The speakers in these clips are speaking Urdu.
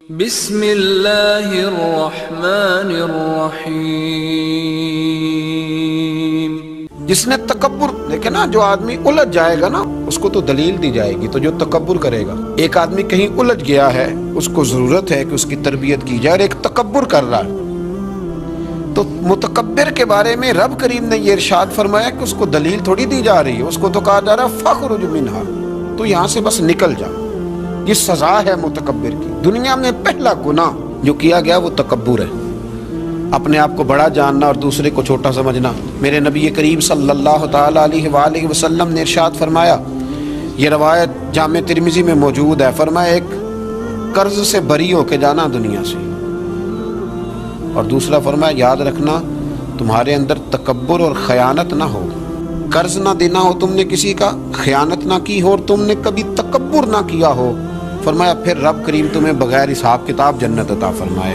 بسم اللہ الرحمن الرحیم۔ جس نے تکبر، دیکھیں نا، جو آدمی الجھ جائے گا نا اس کو تو دلیل دی جائے گی، تو جو تکبر کرے گا، ایک آدمی کہیں الجھ گیا ہے، اس کو ضرورت ہے کہ اس کی تربیت کی جائے، اور ایک تکبر کر رہا ہے، تو متکبر کے بارے میں رب کریم نے یہ ارشاد فرمایا کہ اس کو دلیل تھوڑی دی جا رہی ہے، اس کو تو کہا جا رہا ہے فخرج منہا، تو یہاں سے بس نکل جا۔ یہ سزا ہے متکبر کی۔ دنیا میں پہلا گناہ جو کیا گیا وہ تکبر ہے، اپنے آپ کو بڑا جاننا اور دوسرے کو چھوٹا سمجھنا۔ میرے نبی کریم صلی اللہ تعالی علیہ وآلہ وسلم نے ارشاد فرمایا، یہ روایت جامع ترمذی میں موجود ہے، فرمایا ایک قرض سے بری ہو کے جانا دنیا سے، اور دوسرا فرمایا یاد رکھنا تمہارے اندر تکبر اور خیانت نہ ہو، قرض نہ دینا ہو تم نے کسی کا، خیانت نہ کی ہو اور تم نے کبھی تکبر نہ کیا ہو، فرمایا پھر رب کریم تمہیں بغیر حساب کتاب جنت عطا فرمائے۔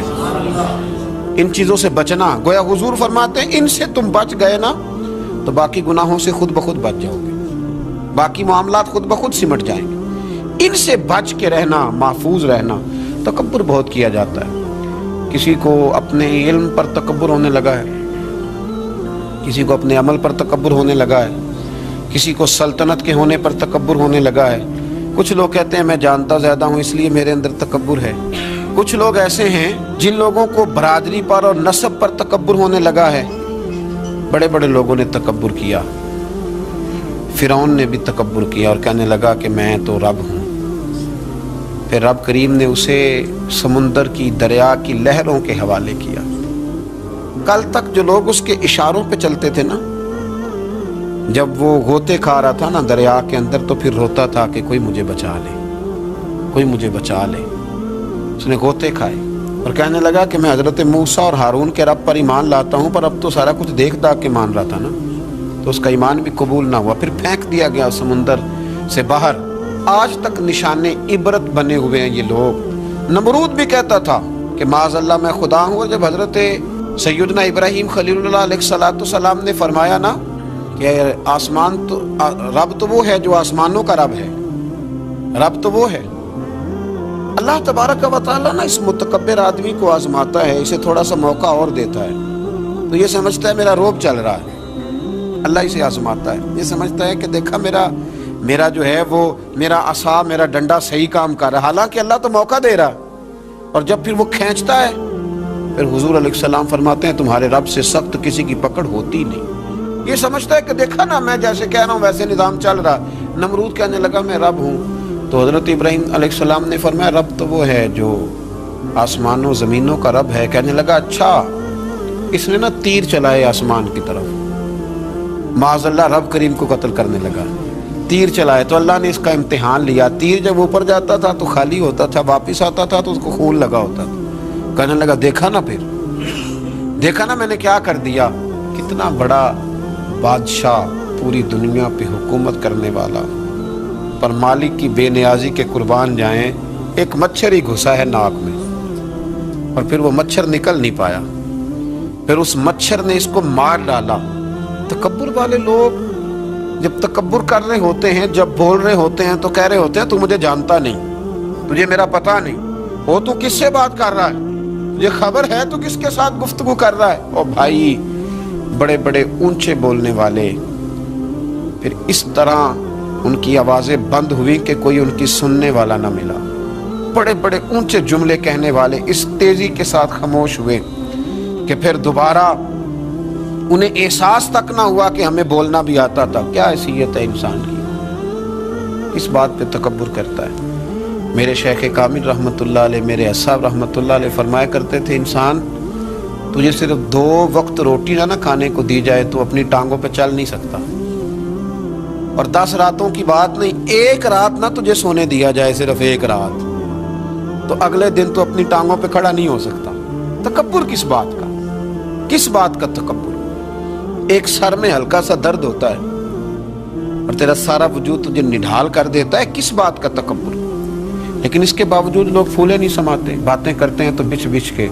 ان چیزوں سے بچنا، گویا حضور فرماتے ہیں ان سے تم بچ گئے نا تو باقی گناہوں سے خود بخود بچ جاؤ گے، باقی معاملات خود بخود سمٹ جائیں گے۔ ان سے بچ کے رہنا، محفوظ رہنا۔ تکبر بہت کیا جاتا ہے، کسی کو اپنے علم پر تکبر ہونے لگا ہے، کسی کو اپنے عمل پر تکبر ہونے لگا ہے، کسی کو سلطنت کے ہونے پر تکبر ہونے لگا ہے، کچھ لوگ کہتے ہیں میں جانتا زیادہ ہوں اس لیے میرے اندر تکبر ہے، کچھ لوگ ایسے ہیں جن لوگوں کو برادری پر اور نسب پر تکبر ہونے لگا ہے۔ بڑے بڑے لوگوں نے تکبر کیا، فرعون نے بھی تکبر کیا اور کہنے لگا کہ میں تو رب ہوں، پھر رب کریم نے اسے سمندر کی، دریا کی لہروں کے حوالے کیا۔ کل تک جو لوگ اس کے اشاروں پہ چلتے تھے نا، جب وہ غوطے کھا رہا تھا نا دریا کے اندر تو پھر روتا تھا کہ کوئی مجھے بچا لے، کوئی مجھے بچا لے۔ اس نے غوطے کھائے اور کہنے لگا کہ میں حضرت موسیٰ اور ہارون کے رب پر ایمان لاتا ہوں، پر اب تو سارا کچھ دیکھ داکھ کے مان رہا تھا نا، تو اس کا ایمان بھی قبول نہ ہوا، پھر پھینک دیا گیا سمندر سے باہر۔ آج تک نشان عبرت بنے ہوئے ہیں یہ لوگ۔ نمرود بھی کہتا تھا کہ معاذ اللہ میں خدا ہوں، اور جب حضرت سیدنا ابراہیم خلیل اللہ علیہ السلام نے فرمایا نا کہ آسمان تو رب تو وہ ہے جو آسمانوں کا رب ہے، رب تو وہ ہے۔ اللہ تبارک و تعالیٰ نا اس متکبر آدمی کو آزماتا ہے، اسے تھوڑا سا موقع اور دیتا ہے، تو یہ سمجھتا ہے میرا روب چل رہا ہے، اللہ اسے آزماتا ہے، یہ سمجھتا ہے کہ دیکھا میرا جو ہے وہ میرا عصا، میرا ڈنڈا صحیح کام کر رہا ہے، حالانکہ اللہ تو موقع دے رہا ہے، اور جب پھر وہ کھینچتا ہے پھر حضور علیہ السلام فرماتے ہیں تمہارے رب سے سخت کسی کی پکڑ ہوتی نہیں۔ یہ سمجھتا ہے کہ دیکھا نا میں جیسے کہہ رہا ہوں ویسے نظام چل رہا۔ نمرود کہنے لگا میں رب ہوں، تو حضرت ابراہیم علیہ السلام نے فرمایا رب تو وہ ہے جو آسمانوں زمینوں کا رب ہے۔ کہنے لگا اچھا، اس نے نا تیر چلائے آسمان کی طرف، معاذ اللہ رب کریم کو قتل کرنے لگا، تیر چلائے، تو اللہ نے اس کا امتحان لیا۔ تیر جب اوپر جاتا تھا تو خالی ہوتا تھا، واپس آتا تھا تو اس کو خون لگا ہوتا تھا۔ کہنے لگا دیکھا نا، پھر دیکھا نا میں نے کیا کر دیا۔ کتنا بڑا بادشاہ، پوری دنیا پہ حکومت کرنے والا، پر مالک کی بے نیازی کے قربان جائیں، ایک مچھر ہی گھسا ہے ناک میں، اور پھر وہ مچھر نکل نہیں پایا، پھر اس مچھر نے اس کو مار ڈالا۔ تکبر والے لوگ جب تکبر کر رہے ہوتے ہیں، جب بول رہے ہوتے ہیں تو کہہ رہے ہوتے ہیں تو مجھے جانتا نہیں، تجھے میرا پتہ نہیں، وہ تو کس سے بات کر رہا ہے، تجھے خبر ہے تو کس کے ساتھ گفتگو کر رہا ہے۔ او بھائی، بڑے بڑے اونچے بولنے والے، پھر اس طرح ان کی آوازیں بند ہوئی کہ کوئی ان کی سننے والا نہ ملا، بڑے بڑے اونچے جملے کہنے والے اس تیزی کے ساتھ خاموش ہوئے کہ پھر دوبارہ انہیں احساس تک نہ ہوا کہ ہمیں بولنا بھی آتا تھا۔ کیا حیثیت ہے انسان کی، اس بات پہ تکبر کرتا ہے۔ میرے شیخ کامل رحمۃ اللہ علیہ، میرے اصحاب رحمۃ اللہ علیہ فرمایا کرتے تھے انسان تجھے صرف 2 وقت روٹی نہ کھانے کو دی جائے تو اپنی ٹانگوں پہ چل نہیں سکتا، اور 10 راتوں کی بات نہیں، 1 رات نہ تجھے سونے دیا جائے، صرف 1 رات، تو اگلے دن تو اپنی ٹانگوں پہ کھڑا نہیں ہو سکتا۔ تکبر کس بات کا، کس بات کا تکبر؟ ایک سر میں ہلکا سا درد ہوتا ہے اور تیرا سارا وجود تجھے نڈھال کر دیتا ہے، کس بات کا تکبر؟ لیکن اس کے باوجود لوگ پھولے نہیں سماتے، باتیں کرتے ہیں تو بچ بچ کے،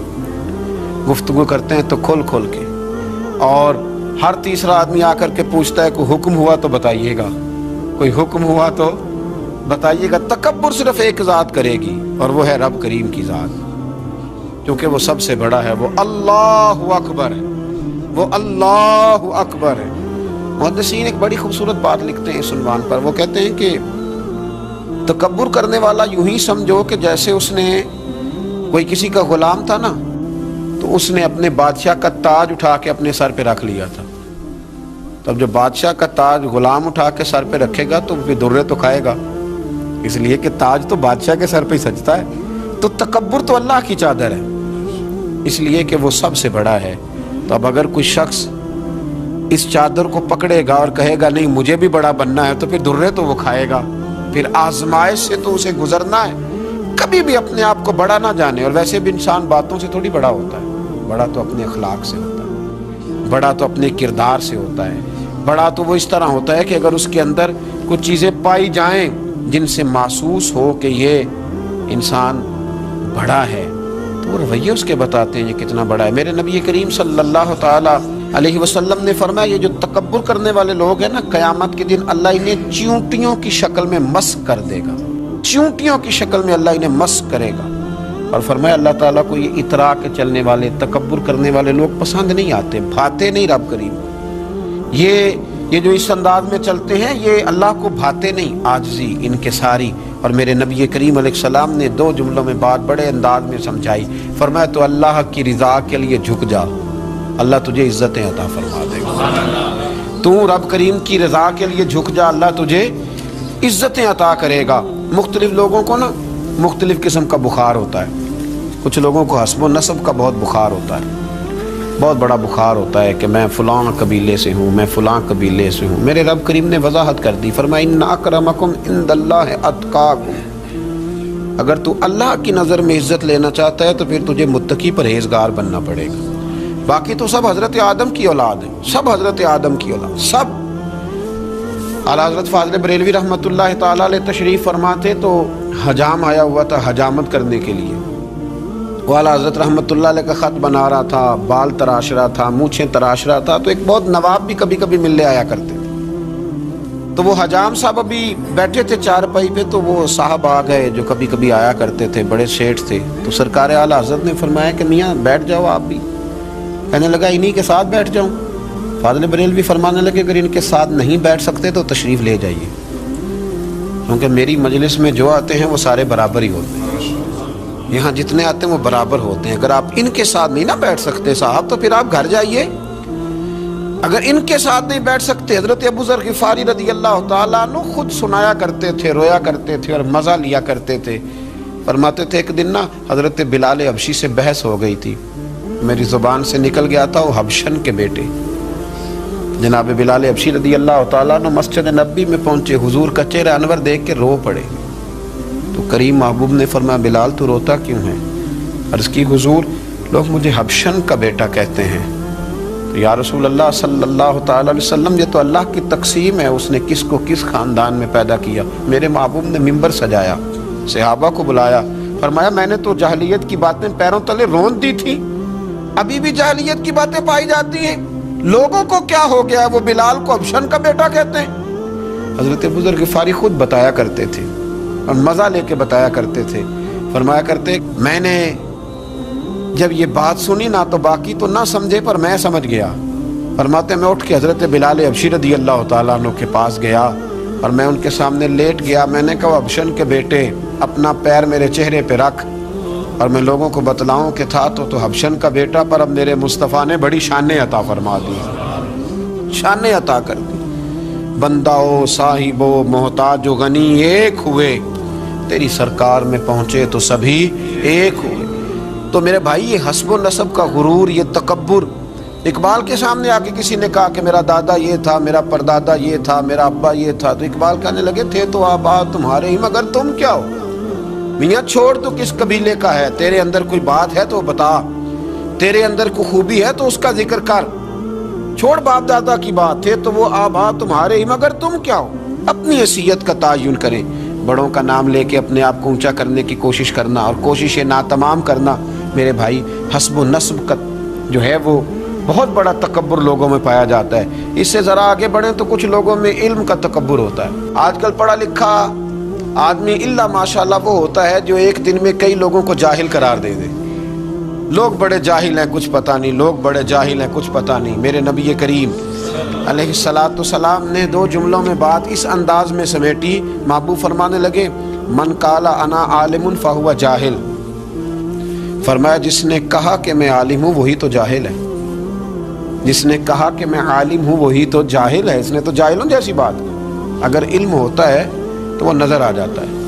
گفتگو کرتے ہیں تو کھول کھول کے، اور ہر تیسرا آدمی آ کر کے پوچھتا ہے کوئی حکم ہوا تو بتائیے گا، کوئی حکم ہوا تو بتائیے گا تکبر صرف ایک ذات کرے گی اور وہ ہے رب کریم کی ذات، کیونکہ وہ سب سے بڑا ہے، وہ اللہ اکبر ہے، وہ اللہ اکبر ہے۔ محدثین ایک بڑی خوبصورت بات لکھتے ہیں اس عنوان پر، وہ کہتے ہیں کہ تکبر کرنے والا یوں ہی سمجھو کہ جیسے اس نے کوئی کسی کا غلام تھا نا، تو اس نے اپنے بادشاہ کا تاج اٹھا کے اپنے سر پہ رکھ لیا تھا۔ تب جب بادشاہ کا تاج غلام اٹھا کے سر پہ رکھے گا تو پھر درے تو کھائے گا، اس لیے کہ تاج تو بادشاہ کے سر پہ ہی سجتا ہے۔ تو تکبر تو اللہ کی چادر ہے، اس لیے کہ وہ سب سے بڑا ہے۔ تو اب اگر کوئی شخص اس چادر کو پکڑے گا اور کہے گا نہیں مجھے بھی بڑا بننا ہے، تو پھر درے تو وہ کھائے گا، پھر آزمائش سے تو اسے گزرنا ہے۔ کبھی بھی اپنے آپ کو بڑا نہ جانے، اور ویسے بھی انسان باتوں سے تھوڑی بڑا ہوتا ہے، بڑا تو اپنے اخلاق سے ہوتا ہے، بڑا تو اپنے کردار سے ہوتا ہے، بڑا تو وہ اس طرح ہوتا ہے کہ اگر اس کے اندر کچھ چیزیں پائی جائیں جن سے محسوس ہو کہ یہ انسان بڑا ہے، تو وہ رویے اس کے بتاتے ہیں یہ کتنا بڑا ہے۔ میرے نبی کریم صلی اللہ تعالی علیہ وسلم نے فرمایا یہ جو تکبر کرنے والے لوگ ہیں نا، قیامت کے دن اللہ انہیں چیونٹیوں کی شکل میں مسخ کر دے گا، چیونٹیوں کی شکل میں اللہ انہیں مسخ کرے گا۔ اور فرمایا اللہ تعالیٰ کو یہ اترا کے چلنے والے، تکبر کرنے والے لوگ پسند نہیں آتے، بھاتے نہیں رب کریم۔ یہ جو اس انداز میں چلتے ہیں یہ اللہ کو بھاتے نہیں، عاجزی، انکساری۔ اور میرے نبی کریم علیہ السلام نے 2 جملوں میں بات بڑے انداز میں سمجھائی، فرمایا تو اللہ کی رضا کے لیے جھک جا، اللہ تجھے عزتیں عطا فرما دے گا۔ تو رب کریم کی رضا کے لیے جھک جا، اللہ تجھے عزتیں عطا کرے گا۔ مختلف لوگوں کو نا مختلف قسم کا بخار ہوتا ہے، کچھ لوگوں کو حسب و نسب کا بہت بخار ہوتا ہے، بہت بڑا بخار ہوتا ہے کہ میں فلاں قبیلے سے ہوں، میں فلاں قبیلے سے ہوں۔ میرے رب کریم نے وضاحت کر دی، فرمایا ان اکرمکم عند اللہ اتقاکم، اگر تو اللہ کی نظر میں عزت لینا چاہتا ہے تو پھر تجھے متقی پرہیزگار بننا پڑے گا۔ باقی تو سب حضرت آدم کی اولاد ہیں، سب حضرت آدم کی اولاد، سب۔ اعلیٰ حضرت فاضل بریلوی رحمۃ اللہ تعالیٰ علیہ تشریف فرماتے تو حجام آیا ہوا تھا حجامت کرنے کے لیے، وہ اعلیٰ حضرت رحمۃ اللہ علیہ کا خط بنا رہا تھا، بال تراش رہا تھا، مونچھیں تراش رہا تھا، تو ایک بہت نواب بھی کبھی کبھی ملنے آیا کرتے تھے۔ تو وہ حجام صاحب ابھی بیٹھے تھے چارپائی پہ، تو وہ صاحب آ گئے جو کبھی کبھی آیا کرتے تھے، بڑے سیٹھ تھے۔ تو سرکار اعلیٰ حضرت نے فرمایا کہ میاں بیٹھ جاؤ آپ بھی۔ کہنے لگا انہی کے ساتھ بیٹھ جاؤں؟ فاضل بریلوی فرمانے لگے اگر ان کے ساتھ نہیں بیٹھ سکتے تو تشریف لے جائیے، کیونکہ میری مجلس میں جو آتے ہیں وہ سارے برابر ہی ہوتے ہیں، یہاں جتنے آتے ہیں وہ برابر ہوتے ہیں۔ اگر آپ ان کے ساتھ نہیں نہ بیٹھ سکتے صاحب تو پھر آپ گھر جائیے۔ اگر ان کے ساتھ نہیں بیٹھ سکتے، حضرت ابو ذر غفاری رضی اللہ تعالیٰ عنہ خود سنایا کرتے تھے، رویا کرتے تھے اور مزہ لیا کرتے تھے۔ فرماتے تھے ایک دن نا حضرت بلال حبشی سے بحث ہو گئی تھی، میری زبان سے نکل گیا تھا وہ حبشن کے بیٹے جناب بلال حبشی رضی اللہ تعالیٰ عنہ مسجد نبی میں پہنچے، حضور کا چہرہ انور دیکھ کے رو پڑے۔ تو کریم محبوب نے فرمایا بلال تو روتا کیوں ہے؟ عرض کی حضور لوگ مجھے حبشن کا بیٹا کہتے ہیں۔ تو یا رسول اللہ صلی اللہ تعالیٰ علیہ وسلم یہ تو اللہ کی تقسیم ہے، اس نے کس کو کس خاندان میں پیدا کیا۔ میرے محبوب نے ممبر سجایا، صحابہ کو بلایا، فرمایا میں نے تو جاہلیت کی باتیں پیروں تلے رون دی تھی، ابھی بھی جاہلیت کی باتیں پائی جاتی ہیں، لوگوں کو کیا ہو گیا وہ بلال کو حبشن کا بیٹا کہتے ہیں۔ حضرت ابو ذر غفاری خود بتایا کرتے تھے اور مزہ لے کے بتایا کرتے تھے، فرمایا کرتے میں نے جب یہ بات سنی نا تو باقی تو نہ سمجھے پر میں سمجھ گیا۔ فرماتے میں اٹھ کے حضرت بلال حبشی رضی اللہ تعالیٰ عنہ کے پاس گیا اور میں ان کے سامنے لیٹ گیا، میں نے کہا حبشن کے بیٹے اپنا پیر میرے چہرے پہ رکھ اور میں لوگوں کو بتلاؤں کہ تھا تو حبشن کا بیٹا، پر اب میرے مصطفیٰ نے بڑی شانیں عطا فرما دی، شانیں عطا کر دی۔ بندہ و صاحب و محتاج و غنی ایک ہوئے، تیری سرکار میں پہنچے تو سبھی ایک ہوئے۔ تو میرے بھائی یہ حسب و نسب کا غرور، یہ تکبر، اقبال کے سامنے آ کے کسی نے کہا کہ میرا دادا یہ تھا، میرا پردادا یہ تھا، میرا ابا یہ تھا، تو اقبال کہنے لگے تھے تو آبا تمہارے ہی مگر تم کیا ہو؟ میاں چھوڑ تو کس قبیلے کا ہے، تیرے اندر کوئی بات ہے تو بتا، تیرے اندر کوئی خوبی ہے تو اس کا ذکر کر، چھوڑ باپ دادا کی بات، تھے تو وہ آبا تمہارے ہی مگر تم کیا ہو۔ اپنی حیثیت کا تعین کریں، بڑوں کا نام لے کے اپنے آپ کو اونچا کرنے کی کوشش کرنا اور کوششیں ناتمام کرنا، میرے بھائی حسب و نسب کا جو ہے وہ بہت بڑا تکبر لوگوں میں پایا جاتا ہے۔ اس سے ذرا آگے بڑھیں تو کچھ لوگوں میں علم کا تکبر ہوتا ہے۔ آج کل پڑھا لکھا آدمی الا ماشاءاللہ وہ ہوتا ہے جو ایک دن میں کئی لوگوں کو جاہل قرار دے دے. لوگ بڑے جاہل ہیں کچھ پتہ نہیں، لوگ بڑے جاہل ہیں کچھ پتہ نہیں. میرے نبی کریم علیہ الصلاۃ والسلام نے 2 جملوں میں بات اس انداز میں سمیٹی. محبوب فرمانے لگے من قال انا عالم فہو جاہل. فرمایا جس نے کہا کہ میں عالم ہوں وہی تو جاہل ہے. جس نے کہا کہ میں عالم ہوں وہی تو جاہل ہے. اس نے تو جاہلوں جیسی بات. اگر علم ہوتا ہے تو وہ نظر آ جاتا ہے.